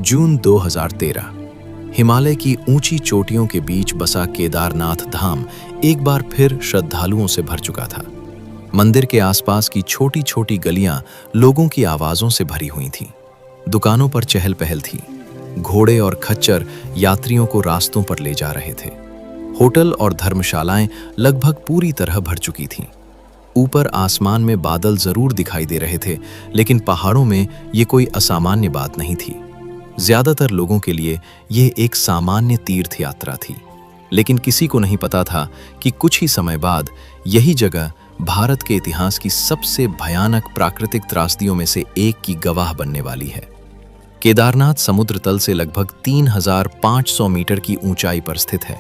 जून 2013। हिमालय की ऊंची चोटियों के बीच बसा केदारनाथ धाम एक बार फिर श्रद्धालुओं से भर चुका था। मंदिर के आसपास की छोटी छोटी गलियां लोगों की आवाजों से भरी हुई थीं। दुकानों पर चहल पहल थी। घोड़े और खच्चर यात्रियों को रास्तों पर ले जा रहे थे। होटल और धर्मशालाएं लगभग पूरी तरह भर चुकी थीं। ऊपर आसमान में बादल जरूर दिखाई दे रहे थे, लेकिन पहाड़ों में ये कोई असामान्य बात नहीं थी। ज्यादातर लोगों के लिए ये एक सामान्य तीर्थ यात्रा थी, लेकिन किसी को नहीं पता था कि कुछ ही समय बाद यही जगह भारत के इतिहास की सबसे भयानक प्राकृतिक त्रासदियों में से एक की गवाह बनने वाली है। केदारनाथ समुद्र तल से लगभग 3500 मीटर की ऊंचाई पर स्थित है।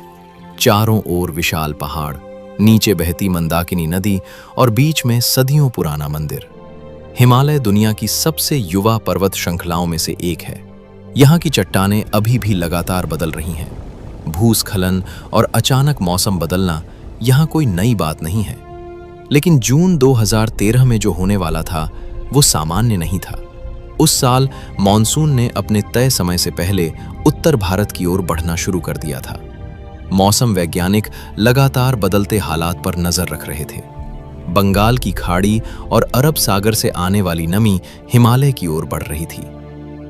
चारों ओर विशाल पहाड़, नीचे बहती मंदाकिनी नदी और बीच में सदियों पुराना मंदिर। हिमालय दुनिया की सबसे युवा पर्वत श्रृंखलाओं में से एक है। यहाँ की चट्टानें अभी भी लगातार बदल रही हैं। भूस्खलन और अचानक मौसम बदलना यहाँ कोई नई बात नहीं है, लेकिन जून 2013 में जो होने वाला था वो सामान्य नहीं था। उस साल मॉनसून ने अपने तय समय से पहले उत्तर भारत की ओर बढ़ना शुरू कर दिया था। मौसम वैज्ञानिक लगातार बदलते हालात पर नजर रख रहे थे। बंगाल की खाड़ी और अरब सागर से आने वाली नमी हिमालय की ओर बढ़ रही थी।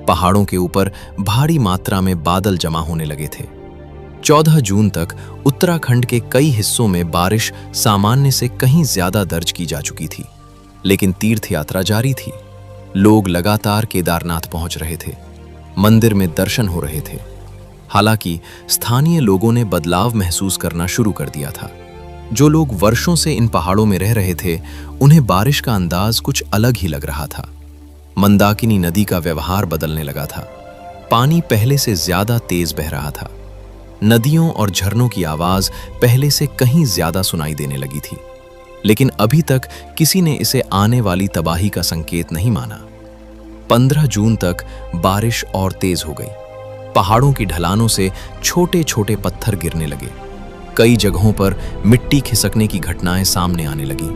पहाड़ों के ऊपर भारी मात्रा में बादल जमा होने लगे थे। 14 जून तक उत्तराखंड के कई हिस्सों में बारिश सामान्य से कहीं ज्यादा दर्ज की जा चुकी थी, लेकिन तीर्थ यात्रा जारी थी। लोग लगातार केदारनाथ पहुंच रहे थे। मंदिर में दर्शन हो रहे थे। हालांकि स्थानीय लोगों ने बदलाव महसूस करना शुरू कर दिया था। जो लोग वर्षों से इन पहाड़ों में रह रहे थे, उन्हें बारिश का अंदाज कुछ अलग ही लग रहा था। मंदाकिनी नदी का व्यवहार बदलने लगा था। पानी पहले से ज्यादा तेज बह रहा था। नदियों और झरनों की आवाज पहले से कहीं ज्यादा सुनाई देने लगी थी, लेकिन अभी तक किसी ने इसे आने वाली तबाही का संकेत नहीं माना। 15 जून तक बारिश और तेज हो गई। पहाड़ों की ढलानों से छोटे छोटे पत्थर गिरने लगे। कई जगहों पर मिट्टी खिसकने की घटनाएं सामने आने लगी।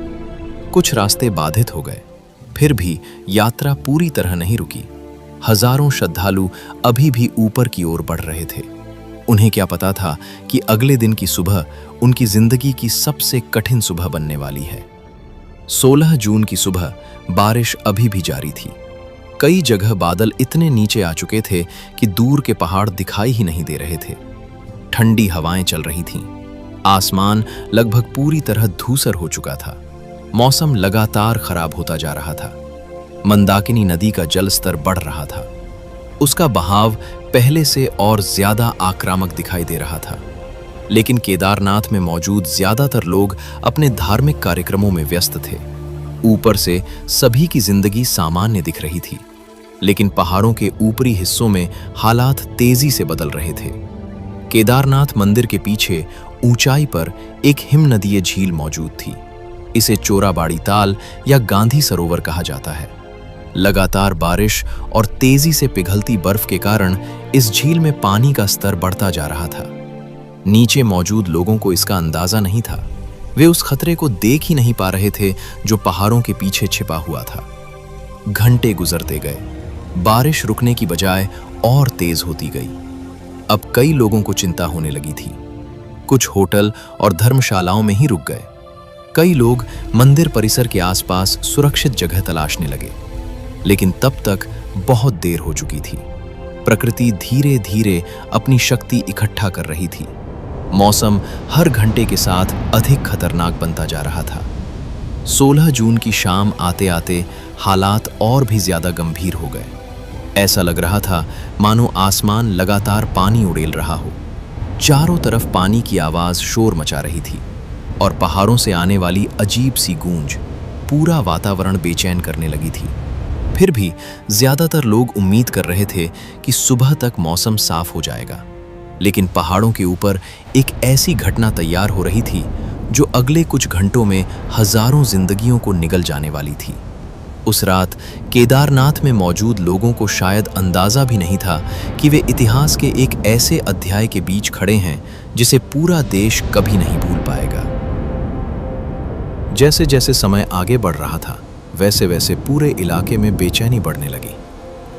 कुछ रास्ते बाधित हो गए। फिर भी यात्रा पूरी तरह नहीं रुकी। हजारों श्रद्धालु अभी भी ऊपर की ओर बढ़ रहे थे। उन्हें क्या पता था कि अगले दिन की सुबह उनकी जिंदगी की सबसे कठिन सुबह बनने वाली है। 16 जून की सुबह बारिश अभी भी जारी थी। कई जगह बादल इतने नीचे आ चुके थे कि दूर के पहाड़ दिखाई ही नहीं दे रहे थे। ठंडी हवाएं चल रही थीं। आसमान लगभग पूरी तरह धूसर हो चुका था। मौसम लगातार खराब होता जा रहा था। मंदाकिनी नदी का जल स्तर बढ़ रहा था। उसका बहाव पहले से और ज्यादा आक्रामक दिखाई दे रहा था, लेकिन केदारनाथ में मौजूद ज्यादातर लोग अपने धार्मिक कार्यक्रमों में व्यस्त थे। ऊपर से सभी की जिंदगी सामान्य दिख रही थी, लेकिन पहाड़ों के ऊपरी हिस्सों में हालात तेजी से बदल रहे थे। केदारनाथ मंदिर के पीछे ऊंचाई पर एक हिमनदीय झील मौजूद थी। इसे चोराबाड़ी ताल या गांधी सरोवर कहा जाता है। लगातार बारिश और तेजी से पिघलती बर्फ के कारण इस झील में पानी का स्तर बढ़ता जा रहा था। नीचे मौजूद लोगों को इसका अंदाजा नहीं था। वे उस खतरे को देख ही नहीं पा रहे थे जो पहाड़ों के पीछे छिपा हुआ था। घंटे गुजरते गए। बारिश रुकने की बजाय और तेज होती गई। अब कई लोगों को चिंता होने लगी थी। कुछ होटल और धर्मशालाओं में ही रुक गए। कई लोग मंदिर परिसर के आसपास सुरक्षित जगह तलाशने लगे, लेकिन तब तक बहुत देर हो चुकी थी। प्रकृति धीरे धीरे अपनी शक्ति इकट्ठा कर रही थी। मौसम हर घंटे के साथ अधिक खतरनाक बनता जा रहा था। 16 जून की शाम आते आते हालात और भी ज्यादा गंभीर हो गए। ऐसा लग रहा था मानो आसमान लगातार पानी उड़ेल रहा हो। चारों तरफ पानी की आवाज शोर मचा रही थी और पहाड़ों से आने वाली अजीब सी गूंज पूरा वातावरण बेचैन करने लगी थी। फिर भी ज्यादातर लोग उम्मीद कर रहे थे कि सुबह तक मौसम साफ हो जाएगा, लेकिन पहाड़ों के ऊपर एक ऐसी घटना तैयार हो रही थी जो अगले कुछ घंटों में हजारों जिंदगियों को निगल जाने वाली थी। उस रात केदारनाथ में मौजूद लोगों को शायद अंदाजा भी नहीं था कि वे इतिहास के एक ऐसे अध्याय के बीच खड़े हैं जिसे पूरा देश कभी नहीं भूल पाएगा। जैसे जैसे समय आगे बढ़ रहा था, वैसे वैसे पूरे इलाके में बेचैनी बढ़ने लगी।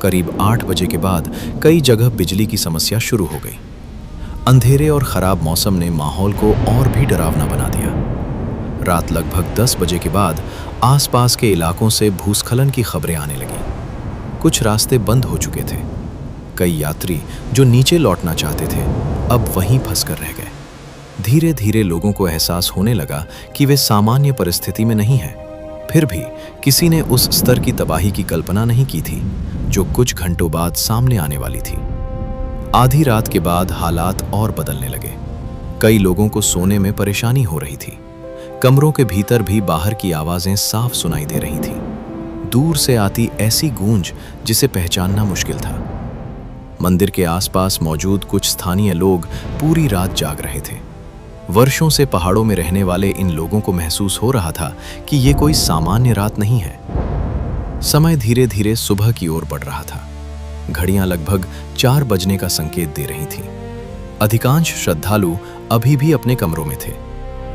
करीब 8 बजे के बाद कई जगह बिजली की समस्या शुरू हो गई। अंधेरे और खराब मौसम ने माहौल को और भी डरावना बना दिया। रात लगभग 10 बजे के बाद आसपास के इलाकों से भूस्खलन की खबरें आने लगीं। कुछ रास्ते बंद हो चुके थे। कई यात्री जो नीचे लौटना चाहते थे अब वहीं फंसकर रह गए। धीरे धीरे लोगों को एहसास होने लगा कि वे सामान्य परिस्थिति में नहीं हैं। फिर भी किसी ने उस स्तर की तबाही की कल्पना नहीं की थी जो कुछ घंटों बाद सामने आने वाली थी। आधी रात के बाद हालात और बदलने लगे। कई लोगों को सोने में परेशानी हो रही थी। कमरों के भीतर भी बाहर की आवाजें साफ सुनाई दे रही थीं। दूर से आती ऐसी गूंज जिसे पहचानना मुश्किल था। मंदिर के आसपास मौजूद कुछ स्थानीय लोग पूरी रात जाग रहे थे। वर्षों से पहाड़ों में रहने वाले इन लोगों को महसूस हो रहा था कि ये कोई सामान्य रात नहीं है। समय धीरे धीरे सुबह की ओर बढ़ रहा था। घड़ियां लगभग 4 बजने का संकेत दे रही थीं। अधिकांश श्रद्धालु अभी भी अपने कमरों में थे।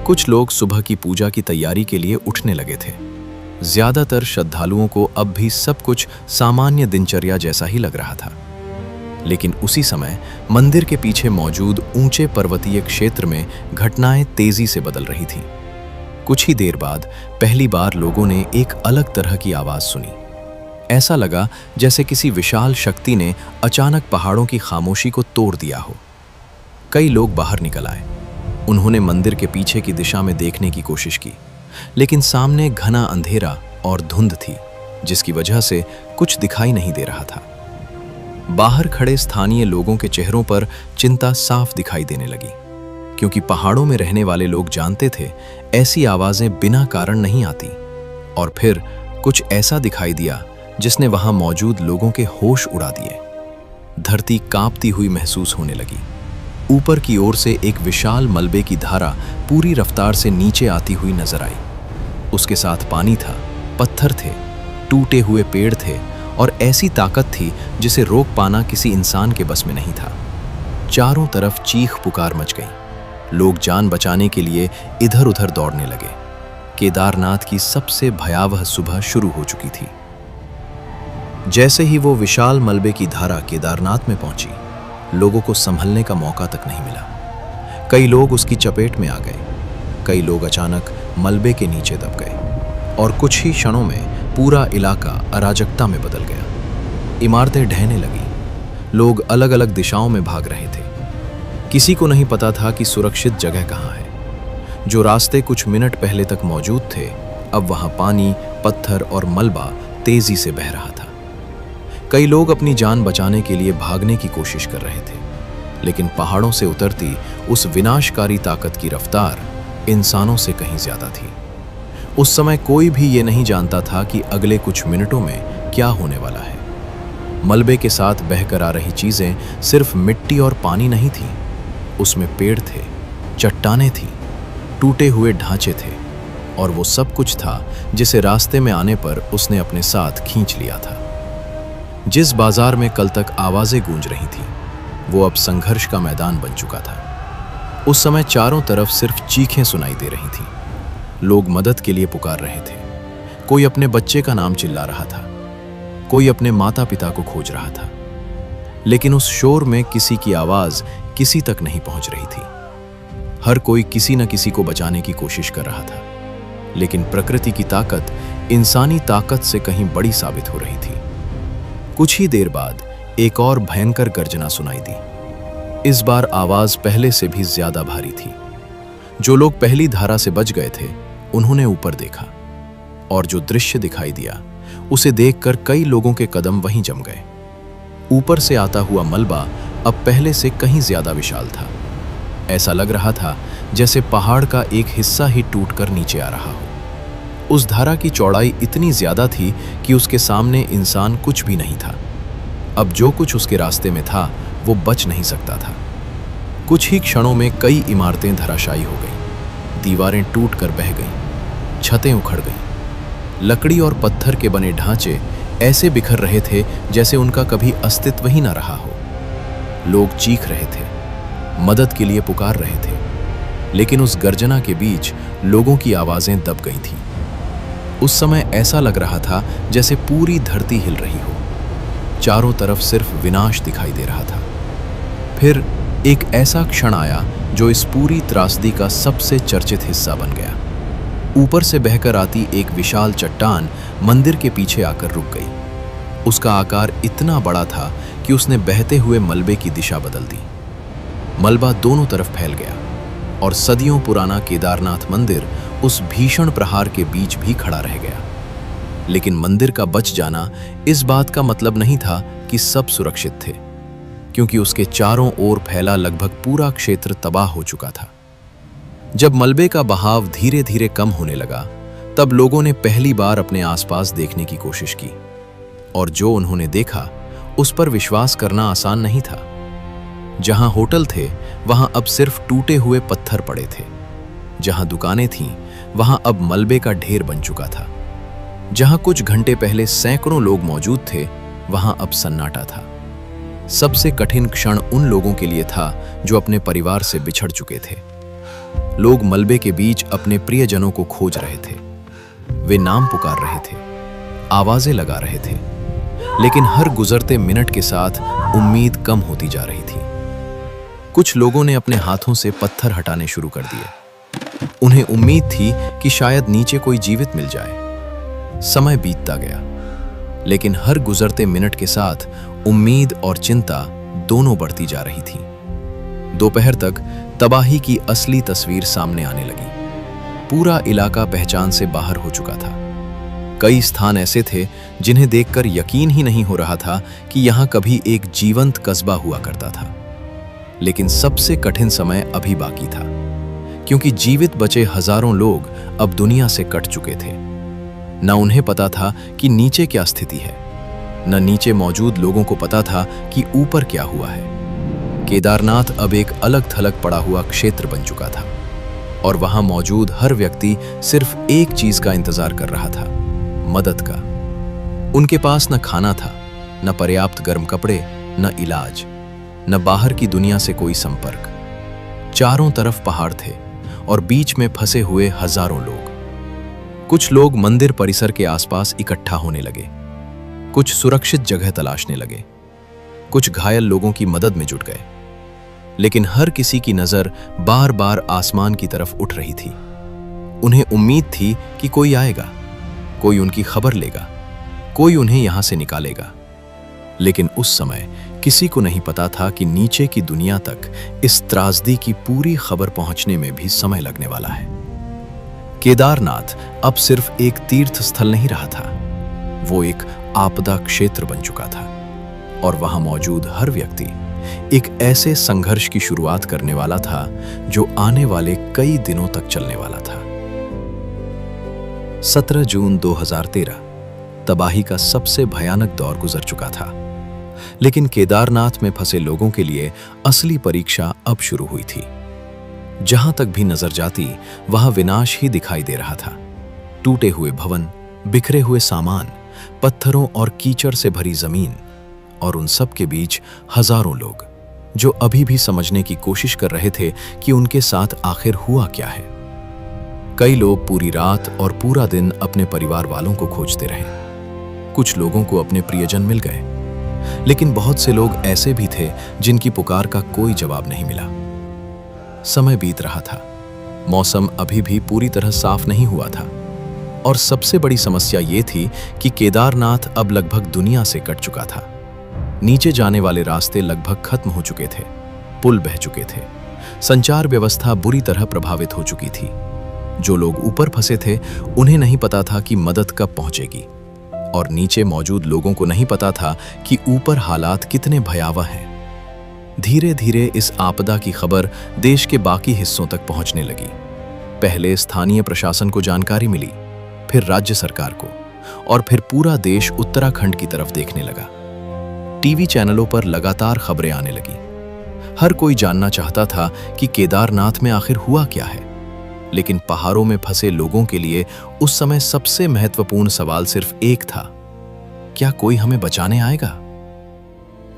कुछ लोग सुबह की पूजा की तैयारी के लिए उठने लगे थे। ज्यादातर श्रद्धालुओं को अब भी सब कुछ सामान्य दिनचर्या जैसा ही लग रहा था। लेकिन उसी समय मंदिर के पीछे मौजूद ऊंचे पर्वतीय क्षेत्र में घटनाएं तेजी से बदल रही थीं। कुछ ही देर बाद पहली बार लोगों ने एक अलग तरह की आवाज सुनी। ऐसा लगा जैसे किसी विशाल शक्ति ने अचानक पहाड़ों की खामोशी को तोड़ दिया हो। कई लोग बाहर निकल आए। उन्होंने मंदिर के पीछे की दिशा में देखने की कोशिश की, लेकिन सामने घना अंधेरा और धुंध थी, जिसकी वजह से कुछ दिखाई नहीं दे रहा था। बाहर खड़े स्थानीय लोगों के चेहरों पर चिंता साफ दिखाई देने लगी, क्योंकि पहाड़ों में रहने वाले लोग जानते थे ऐसी आवाजें बिना कारण नहीं आती। और फिर कुछ ऐसा दिखाई दिया जिसने वहां मौजूद लोगों के होश उड़ा दिए। धरती कांपती हुई महसूस होने लगी। ऊपर की ओर से एक विशाल मलबे की धारा पूरी रफ्तार से नीचे आती हुई नजर आई। उसके साथ पानी था, पत्थर थे, टूटे हुए पेड़ थे और ऐसी ताकत थी जिसे रोक पाना किसी इंसान के बस में नहीं था। चारों तरफ चीख पुकार मच गई। लोग जान बचाने के लिए इधर उधर दौड़ने लगे। केदारनाथ की सबसे भयावह सुबह शुरू हो चुकी थी। जैसे ही वो विशाल मलबे की धारा केदारनाथ में पहुंची, लोगों को संभलने का मौका तक नहीं मिला। कई लोग उसकी चपेट में आ गए। कई लोग अचानक मलबे के नीचे दब गए और कुछ ही क्षणों में पूरा इलाका अराजकता में बदल गया। इमारतें ढहने लगीं। लोग अलग अलग दिशाओं में भाग रहे थे। किसी को नहीं पता था कि सुरक्षित जगह कहाँ है। जो रास्ते कुछ मिनट पहले तक मौजूद थे, अब वहां पानी, पत्थर और मलबा तेजी से बह रहा था। कई लोग अपनी जान बचाने के लिए भागने की कोशिश कर रहे थे, लेकिन पहाड़ों से उतरती उस विनाशकारी ताकत की रफ्तार इंसानों से कहीं ज्यादा थी। उस समय कोई भी ये नहीं जानता था कि अगले कुछ मिनटों में क्या होने वाला है। मलबे के साथ बहकर आ रही चीजें सिर्फ मिट्टी और पानी नहीं थी। उसमें पेड़ थे, चट्टानें थीं, टूटे हुए ढांचे थे और वो सब कुछ था जिसे रास्ते में आने पर उसने अपने साथ खींच लिया था। जिस बाजार में कल तक आवाजें गूंज रही थीं, वो अब संघर्ष का मैदान बन चुका था। उस समय चारों तरफ सिर्फ चीखें सुनाई दे रही थीं। लोग मदद के लिए पुकार रहे थे। कोई अपने बच्चे का नाम चिल्ला रहा था, कोई अपने माता पिता को खोज रहा था। लेकिन उस शोर में किसी की आवाज किसी तक नहीं पहुंच रही थी। हर कोई किसी न किसी को बचाने की कोशिश कर रहा था, लेकिन प्रकृति की ताकत इंसानी ताकत से कहीं बड़ी साबित हो रही थी। कुछ ही देर बाद एक और भयंकर गर्जना सुनाई दी। इस बार आवाज पहले से भी ज्यादा भारी थी। जो लोग पहली धारा से बच गए थे, उन्होंने ऊपर देखा और जो दृश्य दिखाई दिया उसे देखकर कई लोगों के कदम वहीं जम गए। ऊपर से आता हुआ मलबा अब पहले से कहीं ज्यादा विशाल था। ऐसा लग रहा था जैसे पहाड़ का एक हिस्सा ही टूटकर नीचे आ रहा हो। उस धारा की चौड़ाई इतनी ज्यादा थी कि उसके सामने इंसान कुछ भी नहीं था। अब जो कुछ उसके रास्ते में था वो बच नहीं सकता था। कुछ ही क्षणों में कई इमारतें धराशायी हो गईं, दीवारें टूटकर बह गईं, छतें उखड़ गईं। लकड़ी और पत्थर के बने ढांचे ऐसे बिखर रहे थे जैसे उनका कभी अस्तित्व ही न रहा हो। लोग चीख रहे थे, मदद के लिए पुकार रहे थे, लेकिन उस गर्जना के बीच लोगों की आवाजें दब गई थीं। उस समय ऐसा लग रहा था जैसे पूरी धरती हिल रही हो। चारों तरफ सिर्फ विनाश दिखाई दे रहा था। फिर एक ऐसा क्षण आया जो इस पूरी त्रासदी का सबसे चर्चित हिस्सा बन गया। ऊपर से बहकर आती एक विशाल चट्टान मंदिर के पीछे आकर रुक गई। उसका आकार इतना बड़ा था कि उसने बहते हुए मलबे की दिशा बदल दी। मलबा दोनों तरफ फैल गया और सदियों पुराना केदारनाथ मंदिर उस भीषण प्रहार के बीच भी खड़ा रह गया। लेकिन मंदिर का बच जाना इस बात का मतलब नहीं था कि सब सुरक्षित थे, क्योंकि उसके चारों ओर फैला लगभग पूरा क्षेत्र तबाह हो चुका था। जब मलबे का बहाव धीरे धीरे कम होने लगा, तब लोगों ने पहली बार अपने आसपास देखने की कोशिश की, और जो उन्होंने देखा उस पर विश्वास करना आसान नहीं था। जहां होटल थे वहां अब सिर्फ टूटे हुए पत्थर पड़े थे। जहां दुकानें थीं वहां अब मलबे का ढेर बन चुका था। जहां कुछ घंटे पहले सैकड़ों लोग मौजूद थे वहां अब सन्नाटा था। सबसे कठिन क्षण उन लोगों के लिए था जो अपने परिवार से बिछड़ चुके थे। लोग मलबे के बीच अपने प्रियजनों को खोज रहे थे। वे नाम पुकार रहे थे, आवाजें लगा रहे थे, लेकिन हर गुजरते मिनट के साथ उम्मीद कम होती जा रही थी। कुछ लोगों ने अपने हाथों से पत्थर हटाने शुरू कर दिए। उन्हें उम्मीद थी कि शायद नीचे कोई जीवित मिल जाए। समय बीतता गया, लेकिन हर गुजरते मिनट के साथ उम्मीद और चिंता दोनों बढ़ती जा रही थी। दोपहर तक तबाही की असली तस्वीर सामने आने लगी। पूरा इलाका पहचान से बाहर हो चुका था। कई स्थान ऐसे थे जिन्हें देखकर यकीन ही नहीं हो रहा था कि यहां कभी एक जीवंत कस्बा हुआ करता था। लेकिन सबसे कठिन समय अभी बाकी था, क्योंकि जीवित बचे हजारों लोग अब दुनिया से कट चुके थे। न उन्हें पता था कि नीचे क्या स्थिति है, न नीचे मौजूद लोगों को पता था कि ऊपर क्या हुआ है। केदारनाथ अब एक अलग थलग पड़ा हुआ क्षेत्र बन चुका था, और वहां मौजूद हर व्यक्ति सिर्फ एक चीज का इंतजार कर रहा था, मदद का। उनके पास न खाना था, न पर्याप्त गर्म कपड़े, न इलाज, न बाहर की दुनिया से कोई संपर्क। चारों तरफ पहाड़ थे और बीच में फंसे हुए हजारों लोग। कुछ लोग मंदिर परिसर के आसपास इकट्ठा होने लगे, कुछ सुरक्षित जगह तलाशने लगे, कुछ घायल लोगों की मदद में जुट गए। लेकिन हर किसी की नजर बार बार आसमान की तरफ उठ रही थी। उन्हें उम्मीद थी कि कोई आएगा, कोई उनकी खबर लेगा, कोई उन्हें यहां से निकालेगा। लेकिन उस समय किसी को नहीं पता था कि नीचे की दुनिया तक इस त्रासदी की पूरी खबर पहुंचने में भी समय लगने वाला है। केदारनाथ अब सिर्फ एक तीर्थ स्थल नहीं रहा था, वो एक आपदा क्षेत्र बन चुका था, और वहां मौजूद हर व्यक्ति एक ऐसे संघर्ष की शुरुआत करने वाला था जो आने वाले कई दिनों तक चलने वाला था। 17 जून 2013 तबाही का सबसे भयानक दौर गुजर चुका था, लेकिन केदारनाथ में फंसे लोगों के लिए असली परीक्षा अब शुरू हुई थी। जहां तक भी नजर जाती वहां विनाश ही दिखाई दे रहा था। टूटे हुए भवन, बिखरे हुए सामान, पत्थरों और कीचड़ से भरी जमीन, और उन सब के बीच हजारों लोग जो अभी भी समझने की कोशिश कर रहे थे कि उनके साथ आखिर हुआ क्या है। कई लोग पूरी रात और पूरा दिन अपने परिवार वालों को खोजते रहे। कुछ लोगों को अपने प्रियजन मिल गए, लेकिन बहुत से लोग ऐसे भी थे जिनकी पुकार का कोई जवाब नहीं मिला। समय बीत रहा था, मौसम अभी भी पूरी तरह साफ नहीं हुआ था, और सबसे बड़ी समस्या ये थी कि केदारनाथ अब लगभग दुनिया से कट चुका था। नीचे जाने वाले रास्ते लगभग खत्म हो चुके थे, पुल बह चुके थे, संचार व्यवस्था बुरी तरह प्रभावित हो चुकी थी। जो लोग ऊपर फंसे थे उन्हें नहीं पता था कि मदद कब पहुंचेगी, और नीचे मौजूद लोगों को नहीं पता था कि ऊपर हालात कितने भयावह हैं। धीरे धीरे इस आपदा की खबर देश के बाकी हिस्सों तक पहुंचने लगी। पहले स्थानीय प्रशासन को जानकारी मिली, फिर राज्य सरकार को, और फिर पूरा देश उत्तराखंड की तरफ देखने लगा। टीवी चैनलों पर लगातार खबरें आने लगी। हर कोई जानना चाहता था कि केदारनाथ में आखिर हुआ क्या है। लेकिन पहाड़ों में फंसे लोगों के लिए उस समय सबसे महत्वपूर्ण सवाल सिर्फ एक था, क्या कोई हमें बचाने आएगा?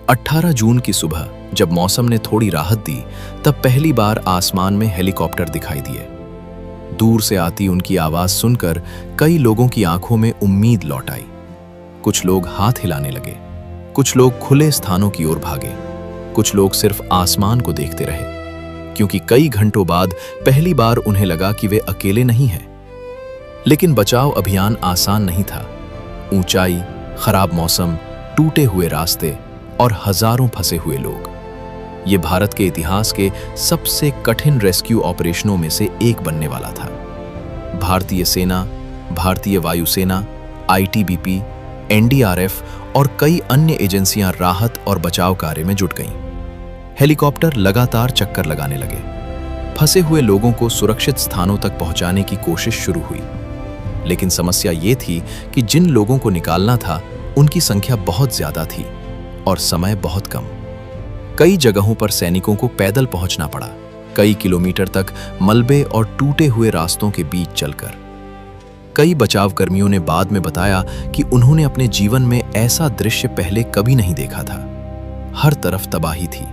18 जून की सुबह जब मौसम ने थोड़ी राहत दी, तब पहली बार आसमान में हेलीकॉप्टर दिखाई दिए। दूर से आती उनकी आवाज सुनकर कई लोगों की आंखों में उम्मीद लौट आई। कुछ लोग हाथ हिलाने लगे, कुछ लोग खुले स्थानों की ओर भागे, कुछ लोग सिर्फ आसमान को देखते रहे, क्योंकि कई घंटों बाद पहली बार उन्हें लगा कि वे अकेले नहीं हैं। लेकिन बचाव अभियान आसान नहीं था। ऊंचाई, खराब मौसम, टूटे हुए रास्ते और हजारों फंसे हुए लोग। ये भारत के इतिहास के सबसे कठिन रेस्क्यू ऑपरेशनों में से एक बनने वाला था। भारतीय सेना, भारतीय वायुसेना, आईटीबीपी, एनडीआरएफ और कई अन्य एजेंसियां राहत और बचाव कार्य में जुट गईं। हेलीकॉप्टर लगातार चक्कर लगाने लगे। फंसे हुए लोगों को सुरक्षित स्थानों तक पहुंचाने की कोशिश शुरू हुई। लेकिन समस्या ये थी कि जिन लोगों को निकालना था उनकी संख्या बहुत ज्यादा थी और समय बहुत कम। कई जगहों पर सैनिकों को पैदल पहुंचना पड़ा, कई किलोमीटर तक मलबे और टूटे हुए रास्तों के बीच चलकर। कई बचाव कर्मियों ने बाद में बताया कि उन्होंने अपने जीवन में ऐसा दृश्य पहले कभी नहीं देखा था। हर तरफ तबाही थी,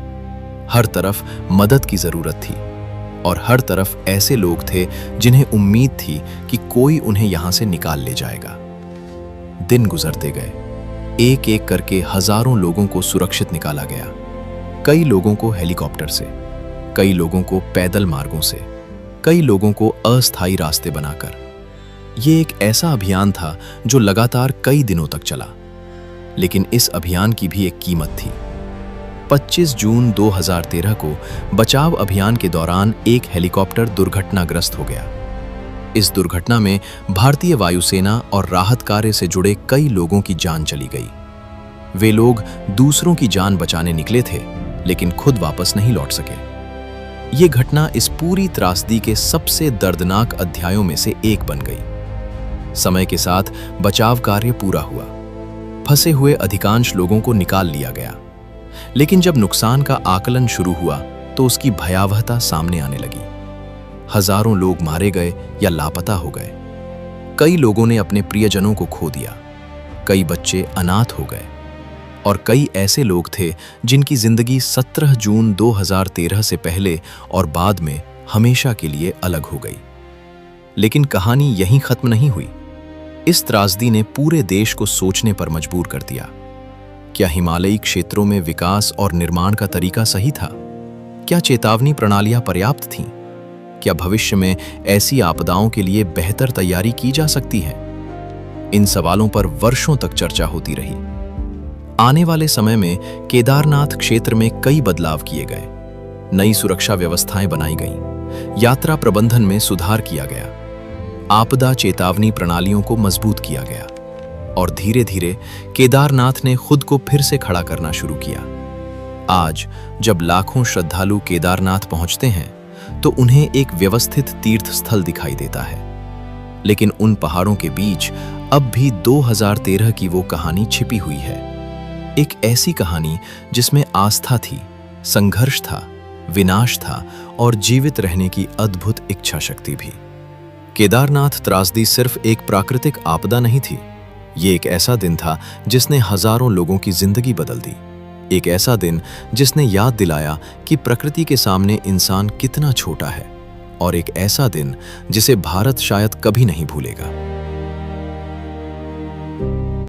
हर तरफ मदद की जरूरत थी और हर तरफ ऐसे लोग थे जिन्हें उम्मीद थी कि कोई उन्हें यहां से निकाल ले जाएगा। दिन गुजरते गए, एक एक करके हजारों लोगों को सुरक्षित निकाला गया। कई लोगों को हेलीकॉप्टर से, कई लोगों को पैदल मार्गों से, कई लोगों को अस्थायी रास्ते बनाकर। ये एक ऐसा अभियान था जो लगातार कई दिनों तक चला। लेकिन इस अभियान की भी एक कीमत थी। 25 जून 2013 को बचाव अभियान के दौरान एक हेलीकॉप्टर दुर्घटनाग्रस्त हो गया। इस दुर्घटना में भारतीय वायुसेना और राहत कार्य से जुड़े कई लोगों की जान चली गई। वे लोग दूसरों की जान बचाने निकले थे, लेकिन खुद वापस नहीं लौट सके। ये घटना इस पूरी त्रासदी के सबसे दर्दनाक अध्यायों में से एक बन गई। समय के साथ बचाव कार्य पूरा हुआ। फंसे हुए अधिकांश लोगों को निकाल लिया गया। लेकिन जब नुकसान का आकलन शुरू हुआ तो उसकी भयावहता सामने आने लगी। हजारों लोग मारे गए या लापता हो गए। कई लोगों ने अपने प्रियजनों को खो दिया। कई बच्चे अनाथ हो गए और कई ऐसे लोग थे जिनकी जिंदगी 17 जून 2013 से पहले और बाद में हमेशा के लिए अलग हो गई। लेकिन कहानी यहीं खत्म नहीं हुई। इस त्रासदी ने पूरे देश को सोचने पर मजबूर कर दिया। क्या हिमालयी क्षेत्रों में विकास और निर्माण का तरीका सही था? क्या चेतावनी प्रणालियां पर्याप्त थीं? क्या भविष्य में ऐसी आपदाओं के लिए बेहतर तैयारी की जा सकती है? इन सवालों पर वर्षों तक चर्चा होती रही। आने वाले समय में केदारनाथ क्षेत्र में कई बदलाव किए गए। नई सुरक्षा व्यवस्थाएं बनाई गईं, यात्रा प्रबंधन में सुधार किया गया, आपदा चेतावनी प्रणालियों को मजबूत किया गया और धीरे धीरे केदारनाथ ने खुद को फिर से खड़ा करना शुरू किया। आज जब लाखों श्रद्धालु केदारनाथ पहुंचते हैं तो उन्हें एक व्यवस्थित तीर्थ स्थल दिखाई देता है। लेकिन उन पहाड़ों के बीच अब भी 2013 की वो कहानी छिपी हुई है। एक ऐसी कहानी जिसमें आस्था थी, संघर्ष था, विनाश था और जीवित रहने की अद्भुत इच्छा शक्ति भी। केदारनाथ त्रासदी सिर्फ एक प्राकृतिक आपदा नहीं थी। ये एक ऐसा दिन था जिसने हजारों लोगों की जिंदगी बदल दी। एक ऐसा दिन जिसने याद दिलाया कि प्रकृति के सामने इंसान कितना छोटा है और एक ऐसा दिन जिसे भारत शायद कभी नहीं भूलेगा।